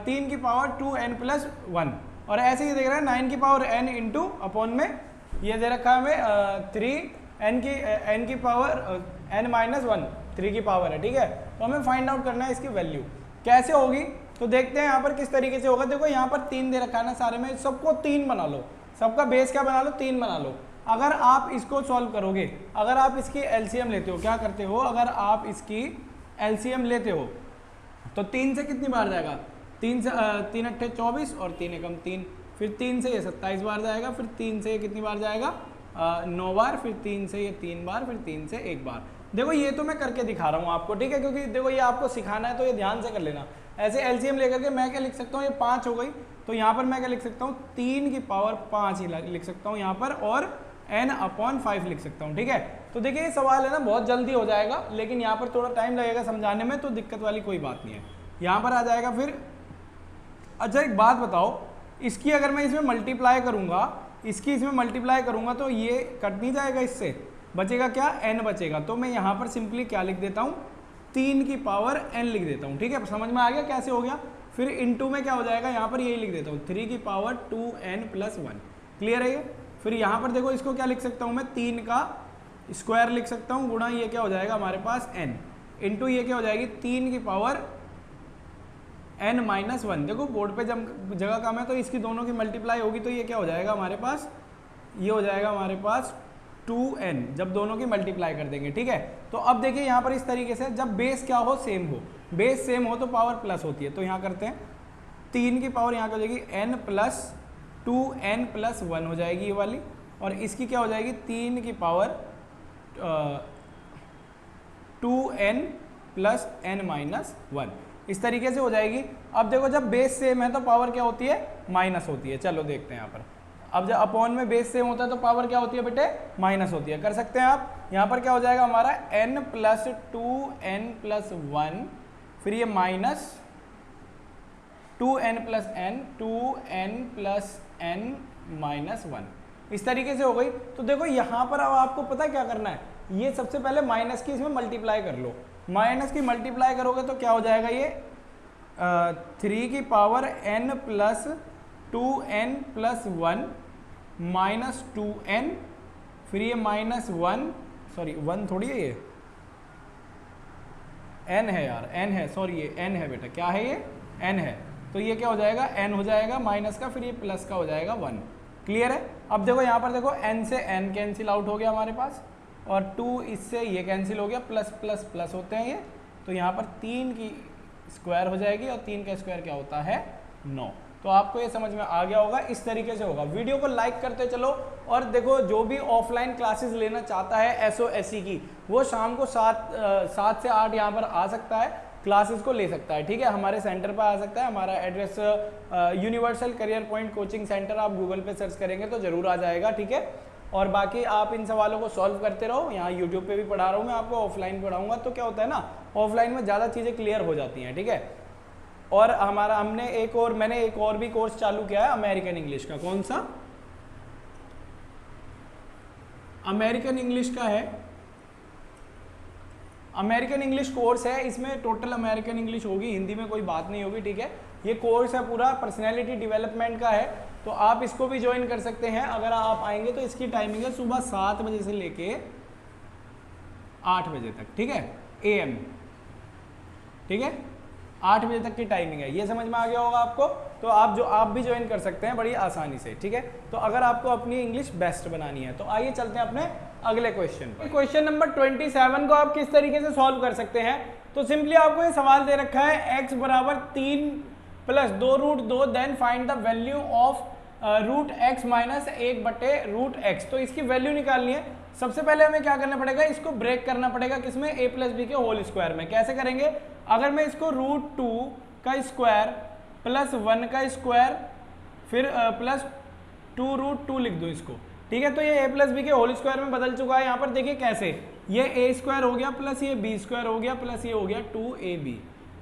3 की पावर 2n + 1, और ऐसे ही देख रहे हैं 9 की पावर n इंटू अपॉन में ये दे रखा है हमें 3 n की पावर n-1 3 की पावर है। ठीक है, तो हमें फाइंड आउट करना है इसकी वैल्यू कैसे होगी। तो देखते हैं यहाँ पर किस तरीके से होगा। देखो यहाँ पर 3 दे रखा है ना, सारे में सबको 3 बना लो, सबका बेस क्या बना लो 3 बना लो। अगर आप इसको सॉल्व करोगे, अगर आप इसकी एलसीएम लेते हो, क्या करते हो, अगर आप इसकी एलसीएम लेते हो तो 3 से कितनी बार जाएगा, 3 से 3 अट्ठे 24 और 3 एकम 3, फिर 3 से ये 27 बार जाएगा, फिर 3 से ये कितनी बार जाएगा 9 बार, फिर 3 से ये 3 बार, फिर 3 से 1 बार। देखो ये तो मैं करके दिखा रहा हूँ आपको। ठीक है, क्योंकि देखो ये आपको सिखाना है तो ये ध्यान से कर लेना। ऐसे एलसीएम लेकर के मैं क्या लिख सकता हूँ, ये 5 हो गई, तो यहाँ पर मैं क्या लिख सकता हूँ 3 की पावर 5 ही लिख सकता हूँ यहाँ पर, और n/5 लिख सकता हूँ। ठीक है, तो देखिए ये सवाल है ना बहुत जल्दी हो जाएगा, लेकिन यहाँ पर थोड़ा टाइम लगेगा समझाने में, तो दिक्कत वाली कोई बात नहीं है। यहाँ पर आ जाएगा फिर। अच्छा एक बात बताओ, इसकी अगर मैं इसमें मल्टीप्लाई करूँगा, इसकी इसमें मल्टीप्लाई करूँगा तो ये कट नहीं जाएगा, इससे बचेगा क्या n बचेगा। तो मैं यहाँ पर सिंपली क्या लिख देता हूँ 3 की पावर n लिख देता हूँ। ठीक है, समझ में आ गया कैसे हो गया। फिर इनटू में क्या हो जाएगा, यहाँ पर यही लिख देता हूँ 3 की पावर 2n + 1। क्लियर है ये। फिर यहाँ पर देखो इसको क्या लिख सकता हूँ मैं 3 का स्क्वायर लिख सकता हूँ, गुणा ये क्या हो जाएगा हमारे पास n, इंटू ये क्या हो जाएगी 3 की पावर n-1। देखो बोर्ड पे जब जगह कम है तो इसकी दोनों की मल्टीप्लाई होगी, तो ये क्या हो जाएगा हमारे पास, ये हो जाएगा हमारे पास 2n, जब दोनों की मल्टीप्लाई कर देंगे। ठीक है, तो अब देखिए यहाँ पर इस तरीके से जब बेस क्या हो, सेम हो, बेस सेम हो तो पावर प्लस होती है। तो यहाँ करते हैं 3 की पावर यहाँ क्या हो जाएगी n + 2n + 1 हो जाएगी ये वाली, और इसकी क्या हो जाएगी 3 की पावर 2n + n-1, इस तरीके से हो जाएगी। अब देखो जब बेस सेम है तो पावर क्या होती है, माइनस होती है। चलो देखते हैं यहाँ पर, अब जब अपॉन में बेस सेम होता है तो पावर क्या होती है बेटे, माइनस होती है। कर सकते हैं आप। यहाँ पर क्या हो जाएगा हमारा n प्लस 2n प्लस 1, फिर ये minus 2n plus n, 2n plus n minus 1, इस तरीके से हो गई। तो देखो यहाँ पर अब आपको पता क्या करना है, ये सबसे पहले माइनस की इसमें मल्टीप्लाई कर लो। माइनस की मल्टीप्लाई करोगे तो क्या हो जाएगा, ये 3 की power n plus 2n plus 1 minus 2n, फिर ये माइनस 1, सॉरी 1 थोड़ी है, ये n है यार, n है, सॉरी ये n है बेटा, क्या है ये n है। तो ये क्या हो जाएगा, n हो जाएगा माइनस का, फिर ये प्लस का हो जाएगा 1। क्लियर है। अब देखो यहाँ पर देखो n से n कैंसिल आउट हो गया हमारे पास, और 2 इससे ये कैंसिल हो गया, प्लस प्लस प्लस होते हैं ये, तो यहाँ पर 3 की स्क्वायर हो जाएगी, और 3 का स्क्वायर क्या होता है 9। तो आपको ये समझ में आ गया होगा, इस तरीके से होगा। वीडियो को लाइक करते चलो, और देखो जो भी ऑफलाइन क्लासेस लेना चाहता है SOSE की, वो शाम को 7 से 8 यहाँ पर आ सकता है, क्लासेस को ले सकता है। ठीक है, हमारे सेंटर पर आ सकता है। हमारा address universal career point coaching centre, आप गूगल पे सर्च करेंगे तो जरूर आ जाएगा। ठीक है, और बाकी आप इन सवालों को सॉल्व करते रहो। यहाँ यूट्यूब पे भी पढ़ा रहा हूँ मैं आपको, ऑफलाइन पढ़ाऊंगा तो क्या होता है ना, ऑफलाइन में ज़्यादा चीज़ें क्लियर हो जाती हैं। ठीक है, और मैंने एक और भी कोर्स चालू किया है अमेरिकन इंग्लिश का। कौन सा? अमेरिकन इंग्लिश का है, अमेरिकन इंग्लिश कोर्स है। इसमें टोटल अमेरिकन इंग्लिश होगी, हिंदी में कोई बात नहीं होगी। ठीक है, ये कोर्स है पूरा पर्सनैलिटी डेवलपमेंट का है, तो आप इसको भी ज्वाइन कर सकते हैं। अगर आप आएंगे तो इसकी टाइमिंग है सुबह 7 बजे से लेके 8 बजे तक। ठीक है, AM। ठीक है, 8 बजे तक की टाइमिंग है। ये समझ में आ गया होगा आपको। तो आप भी ज्वाइन कर सकते हैं बड़ी आसानी से। ठीक है, तो अगर आपको अपनी इंग्लिश बेस्ट बनानी है तो आइए चलते हैं अपने अगले क्वेश्चन पर। क्वेश्चन नंबर 27 को आप किस तरीके से सॉल्व कर सकते हैं, तो सिंपली आपको ये सवाल दे रखा है x बराबर 3 plus 2 root 2, then find the value of root x minus 1 बटे रूट x। तो इसकी वैल्यू निकालनी है। सबसे पहले हमें क्या करना पड़ेगा, इसको ब्रेक करना पड़ेगा किसमें, a प्लस बी के होल स्क्वायर में। कैसे करेंगे, अगर मैं इसको रूट 2 का स्क्वायर प्लस 1 का स्क्वायर फिर प्लस 2 रूट 2 लिख दूं इसको। ठीक है, तो ये a प्लस बी के होल स्क्वायर में बदल चुका है। यहाँ पर देखिए कैसे, ये a स्क्वायर हो गया प्लस ये b स्क्वायर हो गया प्लस ये हो गया 2ab।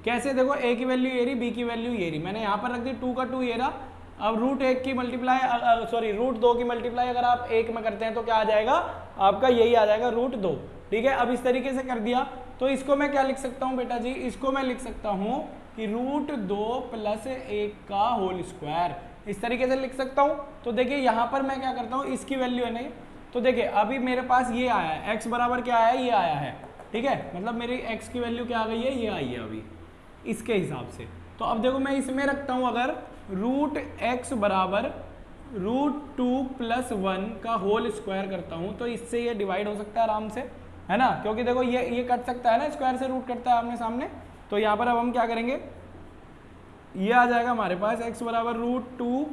कैसे, देखो a की वैल्यू ये रही, b की वैल्यू ये रही, मैंने यहाँ पर रख दी 2 का 2 ये रहा। अब रूट 1 की मल्टीप्लाई, सॉरी रूट 2 की मल्टीप्लाई अगर आप 1 में करते हैं तो क्या आ जाएगा आपका, यही आ जाएगा रूट 2। ठीक है, अब इस तरीके से कर दिया तो इसको मैं क्या लिख सकता हूँ बेटा जी, इसको मैं लिख सकता हूँ कि रूट 2 प्लस 1 का होल स्क्वायर, इस तरीके से लिख सकता हूँ। तो देखिए यहाँ पर मैं क्या करता हूँ, इसकी वैल्यू है नहीं, तो देखिए अभी मेरे पास ये आया है, x बराबर क्या आया है, ये आया है। ठीक है, मतलब मेरी x की वैल्यू क्या आ गई है, ये आई है अभी इसके हिसाब से। तो अब देखो मैं इसमें रखता हूँ, अगर रूट x बराबर रूट 2 प्लस 1 का होल स्क्वायर करता हूँ तो इससे ये डिवाइड हो सकता है आराम से, है ना, क्योंकि देखो ये कट सकता है ना, स्क्वायर से रूट कटता है आमने सामने। तो यहाँ पर अब हम क्या करेंगे, ये आ जाएगा हमारे पास x बराबर रूट 2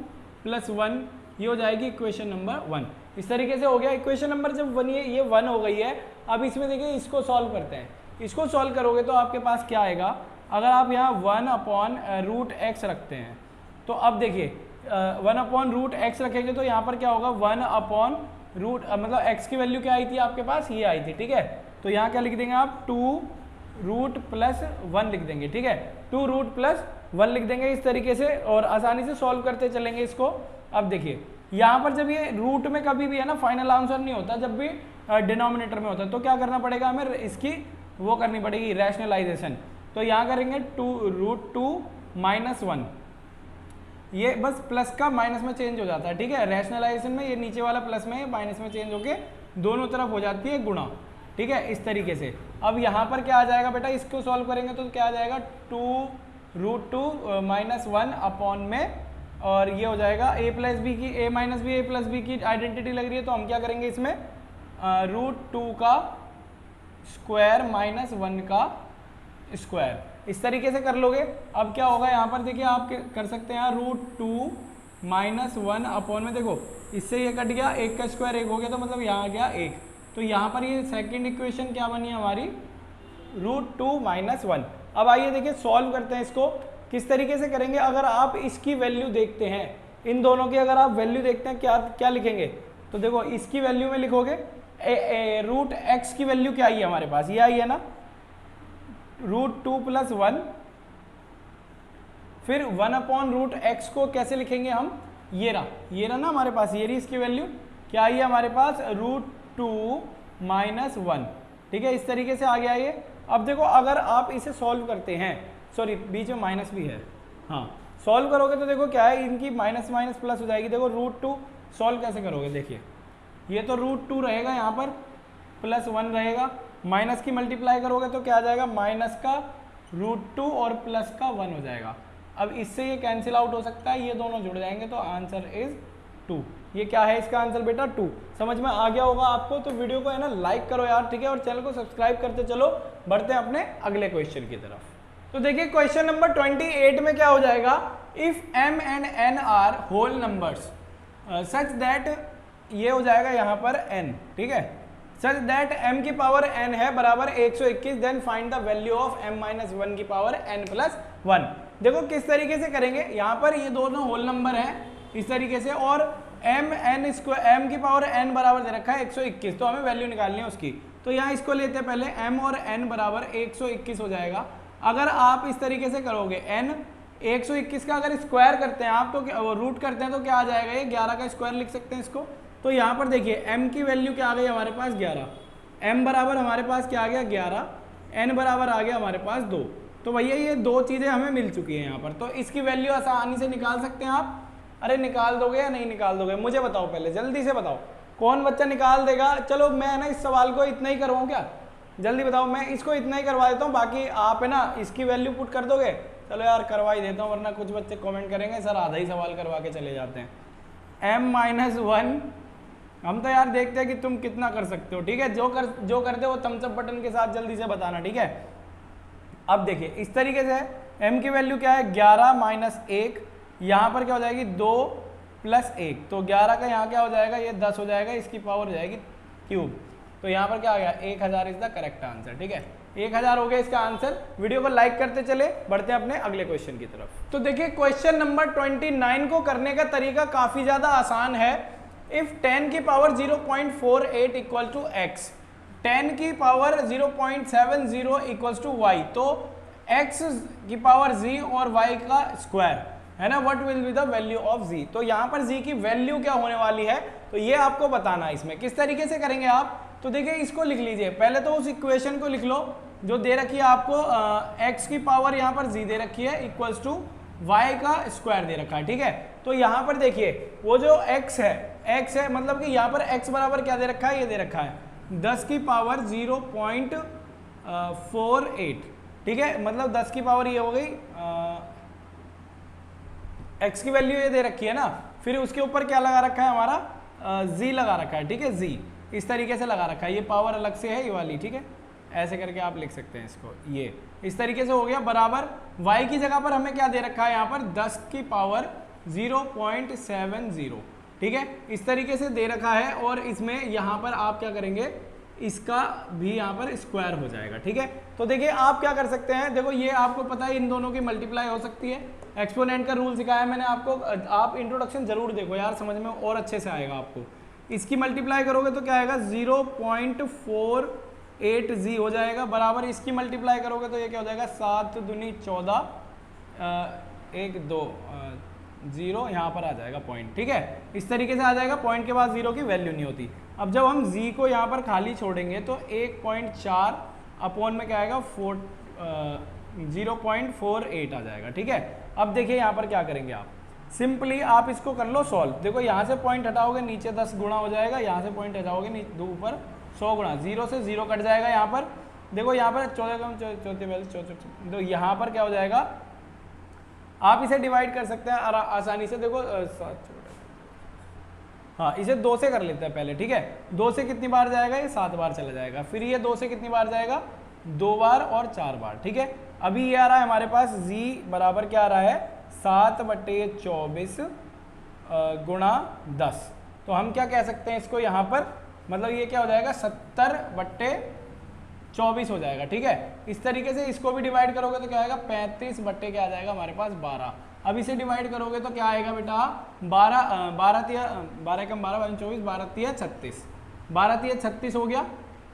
प्लस 1, ये हो जाएगी इक्वेशन नंबर 1। इस तरीके से हो गया इक्वेशन नंबर जब 1, ये 1 हो गई है। अब इसमें देखिए इसको सॉल्व करते हैं। इसको सॉल्व करोगे तो आपके पास क्या आएगा, अगर आप यहाँ 1 अपॉन रूट x रखते हैं तो अब देखिए 1 अपॉन रूट x रखेंगे तो यहाँ पर क्या होगा, 1 अपॉन रूट, मतलब x की वैल्यू क्या आई थी आपके पास, ये आई थी। ठीक है, तो यहाँ क्या लिख देंगे आप, 2 रूट प्लस 1 लिख देंगे। ठीक है, 2 रूट प्लस 1 लिख देंगे इस तरीके से, और आसानी से सॉल्व करते चलेंगे इसको। अब देखिए यहाँ पर जब ये रूट में कभी भी है ना फाइनल आंसर नहीं होता, जब भी डिनोमिनेटर में होता है, तो क्या करना पड़ेगा हमें, इसकी वो करनी पड़ेगी रैशनलाइजेशन। तो यहाँ करेंगे 2 रूट 2 माइनस 1, ये बस प्लस का माइनस में चेंज हो जाता है। ठीक है, रैशनलाइजेशन में ये नीचे वाला प्लस में माइनस में चेंज होके दोनों तरफ हो जाती है गुणा। ठीक है, इस तरीके से। अब यहाँ पर क्या आ जाएगा बेटा, इसको सॉल्व करेंगे तो क्या आ जाएगा, 2 रूट 2 माइनस 1 अपॉन में, और ये हो जाएगा a प्लस बी की, a minus b, a plus b की आइडेंटिटी लग रही है, तो हम क्या करेंगे इसमें रूट 2 का स्क्वायर माइनस 1 का स्क्वायर, इस तरीके से कर लोगे। अब क्या होगा यहाँ पर देखिए, आप कर सकते हैं रूट 2 माइनस 1 अपॉन में, देखो इससे ये कट गया, 1 का स्क्वायर 1 हो गया, तो मतलब यहाँ आ गया 1। तो यहाँ पर ये सेकंड इक्वेशन क्या बनी हमारी, रूट 2 माइनस 1। अब आइए देखिए सॉल्व करते हैं इसको, किस तरीके से करेंगे। अगर आप इसकी वैल्यू देखते हैं, इन दोनों की अगर आप वैल्यू देखते हैं क्या क्या लिखेंगे, तो देखो इसकी वैल्यू में लिखोगे रूट एक्स की वैल्यू क्या आई है हमारे पास, ये आई है ना √2 + 1, फिर 1/√x को कैसे लिखेंगे हम, ये रहा ना हमारे पास, ये रही इसकी वैल्यू क्या आई है हमारे पास √2 - 1, ठीक है, इस तरीके से आ गया ये। अब देखो अगर आप इसे सॉल्व करते हैं, सॉरी बीच में माइनस भी है, हाँ सॉल्व करोगे तो देखो क्या है, इनकी माइनस माइनस प्लस हो जाएगी। देखो √2 सॉल्व कैसे करोगे, देखिए ये तो √2 रहेगा, यहाँ पर +1 रहेगा, माइनस की मल्टीप्लाई करोगे तो क्या आ जाएगा, माइनस का √2 और प्लस का 1 हो जाएगा। अब इससे ये कैंसिल आउट हो सकता है, ये दोनों जुड़ जाएंगे, तो आंसर इज 2। ये क्या है इसका आंसर बेटा 2। समझ में आ गया होगा आपको, तो वीडियो को है ना लाइक करो यार, ठीक है, और चैनल को सब्सक्राइब करते चलो। बढ़ते हैं अपने अगले क्वेश्चन की तरफ। तो देखिए क्वेश्चन नंबर 28 में क्या हो जाएगा, if m and n are whole numbers such that, ये हो जाएगा यहाँ पर n, ठीक है, सच दैट m की पावर n है बराबर 121, then find the value of m - 1 की पावर n + 1। देखो किस तरीके से करेंगे, यहाँ पर ये दोनों होल नंबर हैं इस तरीके से, और m की पावर n बराबर दे रखा है 121, तो हमें वैल्यू निकालनी है उसकी। तो यहाँ इसको लेते हैं पहले, m और n बराबर 121 हो जाएगा। अगर आप इस तरीके से करोगे n 121 का अगर स्क्वायर करते हैं आप, तो रूट करते हैं तो क्या आ जाएगा, ये 11 का स्क्वायर लिख सकते हैं इसको। तो यहाँ पर देखिए m की वैल्यू क्या आ गई हमारे पास 11, m बराबर हमारे पास क्या आ गया 11, n बराबर आ गया हमारे पास 2। तो भैया ये दो चीज़ें हमें मिल चुकी हैं यहाँ पर, तो इसकी वैल्यू आसानी से निकाल सकते हैं आप। अरे निकाल दोगे या नहीं निकाल दोगे, मुझे बताओ पहले, जल्दी से बताओ कौन बच्चा निकाल देगा। चलो मैं ना इस सवाल को इतना ही करवाऊँ क्या, जल्दी बताओ, मैं इसको इतना ही करवा देता हूँ, बाकी आप है ना इसकी वैल्यू पुट कर दोगे। चलो यार करवा ही देता हूँ, वरना कुछ बच्चे कमेंट करेंगे सर आधा ही सवाल करवा के चले जाते हैं। m - 1, हम तो यार देखते हैं कि तुम कितना कर सकते हो, ठीक है, जो करते हो थम्स अप बटन के साथ जल्दी से बताना, ठीक है। अब देखिए इस तरीके से m की वैल्यू क्या है 11 - 1, यहाँ पर क्या हो जाएगी 2 + 1, तो 11 का यहाँ क्या हो जाएगा, ये 10 हो जाएगा, इसकी पावर हो जाएगी क्यूब। तो यहाँ पर क्या आ गया 1000 इज द करेक्ट आंसर, ठीक है, 1000 हो गया इसका आंसर। वीडियो को लाइक करते चले, बढ़ते हैं अपने अगले क्वेश्चन की तरफ। तो देखिए क्वेश्चन नंबर 29 को करने का तरीका काफी ज्यादा आसान है। इफ 10 की पावर 0.48 इक्वल टू x, 10 की पावर 0.70 इक्वल टू y, तो x की पावर z और y का स्क्वायर है ना, what will be the value of z। तो यहाँ पर z की वैल्यू क्या होने वाली है, तो ये आपको बताना है। इसमें किस तरीके से करेंगे आप, तो देखिए इसको लिख लीजिए पहले, तो उस इक्वेशन को लिख लो जो दे रखी है आपको, x की पावर यहाँ पर z दे रखी है इक्वल्स टू y का स्क्वायर दे रखा है, ठीक है। तो यहाँ पर देखिए वो जो x है मतलब कि यहाँ पर x बराबर क्या दे रखा है, ये दे रखा है 10 की पावर 0.48, ठीक है, मतलब 10 की पावर ये हो गई, x की वैल्यू ये दे रखी है ना, फिर उसके ऊपर क्या लगा रखा है हमारा z लगा रखा है, ठीक है, z इस तरीके से लगा रखा है, ये पावर अलग से है ये वाली, ठीक है, ऐसे करके आप लिख सकते हैं इसको, ये इस तरीके से हो गया बराबर। y की जगह पर हमें क्या दे रखा है यहाँ पर 10 की पावर 0.70, ठीक है, इस तरीके से दे रखा है। और इसमें यहाँ पर आप क्या करेंगे, इसका भी यहाँ पर स्क्वायर हो जाएगा, ठीक है। तो देखिए आप क्या कर सकते हैं, देखो ये आपको पता है इन दोनों की मल्टीप्लाई हो सकती है, एक्सपोनेंट का रूल सिखाया मैंने आपको, आप इंट्रोडक्शन जरूर देखो यार, समझ में और अच्छे से आएगा आपको। इसकी मल्टीप्लाई करोगे तो क्या आएगा 0.48z हो जाएगा, बराबर इसकी मल्टीप्लाई करोगे तो ये क्या हो जाएगा 7 दूनी 14, 1 2 0 यहाँ पर आ जाएगा पॉइंट, ठीक है, इस तरीके से आ जाएगा, पॉइंट के बाद 0 की वैल्यू नहीं होती। अब जब हम z को यहाँ पर खाली छोड़ेंगे तो 1.4 अपॉन में क्या आएगा 0.48 आ जाएगा, ठीक है। अब देखिए यहाँ पर क्या करेंगे आप, सिंपली आप इसको कर लो सॉल्व। देखो यहाँ से पॉइंट हटाओगे नीचे 10 गुना हो जाएगा, यहाँ से पॉइंट हटाओगे ऊपर 100 गुना, 0 से 0 कट जाएगा। यहाँ पर देखो, यहाँ पर 14 तो यहाँ पर क्या हो जाएगा, आप इसे डिवाइड कर सकते हैं आसानी से। देखो हाँ, इसे 2 से कर लेते हैं पहले, ठीक है, 2 से कितनी बार जाएगा, ये 7 बार चला जाएगा, फिर ये 2 से कितनी बार जाएगा 2 बार और 4 बार, ठीक है। अभी ये आ रहा है हमारे पास z बराबर क्या आ रहा है 7/24 गुणा 10, तो हम क्या कह सकते हैं इसको यहाँ पर, मतलब ये क्या हो जाएगा 70/24 हो जाएगा, ठीक है। इस तरीके से इसको भी डिवाइड करोगे तो क्या आएगा 35 बट्टे क्या आ जाएगा हमारे पास 12, अब इसे डिवाइड करोगे तो क्या आएगा बेटा 12 कम 12 24 12 तिया 36, 12 तिया 36 हो गया,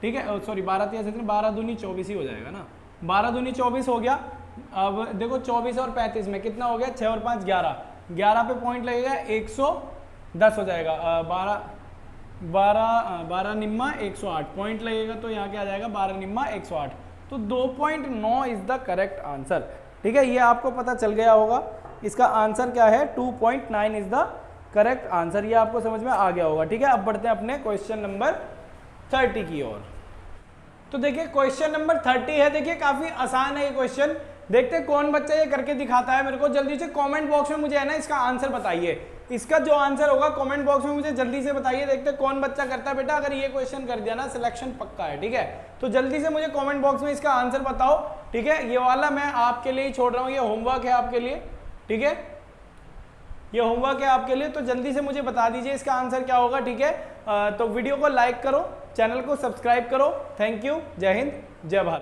ठीक है, सॉरी 12 तिया 36, 12 दूनी 24 ही हो जाएगा ना, 12 दूनी 24 हो गया। अब देखो 24 और 35 में कितना हो गया, 6 और 5 11, 11 पे पॉइंट लगेगा 110 हो जाएगा, 12 निम्मा 108 पॉइंट लगेगा, तो यहाँ क्या आ जाएगा 12 निम्मा 108, तो 2.9 इज द करेक्ट आंसर। ठीक है, ये आपको पता चल गया होगा, इसका आंसर क्या है 2.9 इज द करेक्ट आंसर, ये आपको समझ में आ गया होगा। ठीक है, अब बढ़ते हैं अपने क्वेश्चन नंबर 30 की ओर। तो देखिए क्वेश्चन नंबर 30 है, देखिए काफी आसान है ये क्वेश्चन, देखते हैं कौन बच्चा ये करके दिखाता है मेरे को। जल्दी से कमेंट बॉक्स में मुझे है ना इसका आंसर बताइए, इसका जो आंसर होगा कमेंट बॉक्स में मुझे जल्दी से बताइए, देखते हैं कौन बच्चा करता है। बेटा अगर ये क्वेश्चन कर दिया ना सिलेक्शन पक्का है। ठीक है, तो जल्दी से मुझे कमेंट बॉक्स में इसका आंसर बताओ। ठीक है, ये वाला मैं आपके लिए ही छोड़ रहा हूँ, ये होमवर्क है आपके लिए। ठीक है, ये होमवर्क है आपके लिए, तो जल्दी से मुझे बता दीजिए इसका आंसर क्या होगा। ठीक है, तो वीडियो को लाइक करो, चैनल को सब्सक्राइब करो। थैंक यू, जय हिंद, जय भारत।